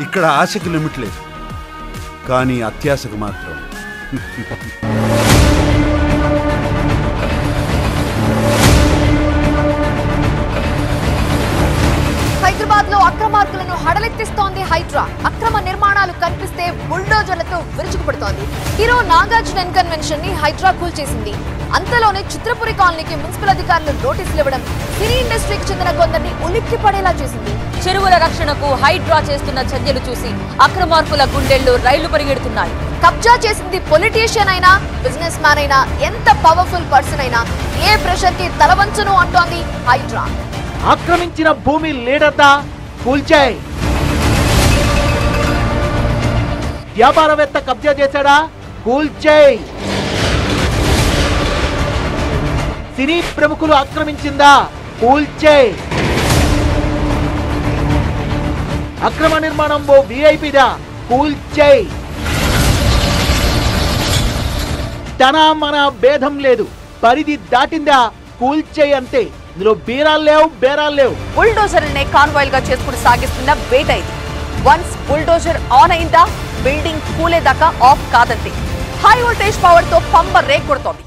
ఇక్కడ ఆశకి లిమిట్ లేదు, కానీ అత్యాశకు మాత్రం. హైదరాబాద్ లో అక్రమార్కులను హడలెత్తిస్తోంది హైడ్రా. అక్రమ నిర్మాణాలు కనిపిస్తే బుల్డోజర్లతో విరుచుకుపడుతోంది. హీరో నాగార్జున కన్వెన్షన్ ని హైడ్రా కూల్చేసింది. అంతలోనే చిత్రపురి కాలనీకి మున్సిపల్ అధికారులు నోటీసులు ఇవ్వడం సినీ ఇండస్ట్రీకి చెందిన కొందరిని ఉలిక్కి పడేలా చేసింది. చెరువుల రక్షణకు హైడ్రా చేస్తున్న చర్యలు చూసి అక్రమార్కుల గుండెల్లో రైళ్లు పరిగెడుతున్నాయి. కబ్జా చేసింది పొలిటీషియన్ అయినా, బిజినెస్ మ్యాన్ అయినా, ఎంత పవర్ఫుల్ పర్సన్ అయినా ఏ ప్రెషర్ కి తలవంచును అంటోంది హైడ్రా. ఆక్రమించిన భూమి లీడర్దా కూల్చాయి. వ్యాపారవేత్త కబ్జా చేశాడా కూల్చాయి. సినీ ప్రముఖులు ఆక్రమించిందా కూల్చాయి. అక్రమ నిర్మాణం ఓ విఐపిదా కూల్చాయి. తన మన భేదం లేదు, పరిధి దాటిందా కూల్చాయి అంతే. ఇందులో బేరాలు లేవు. బుల్డోజర్లనే కాన్వాయిల్ గా చేసుకుని సాగిస్తున్న వేట ఇది. వన్స్ బుల్డోజర్ ఆన్ అయిందా బిల్డింగ్ కూలేదాకా ఆఫ్ కాదంతే. హై వోల్టేజ్ పవర్ తో పంబ రేక్ కొడుతోంది.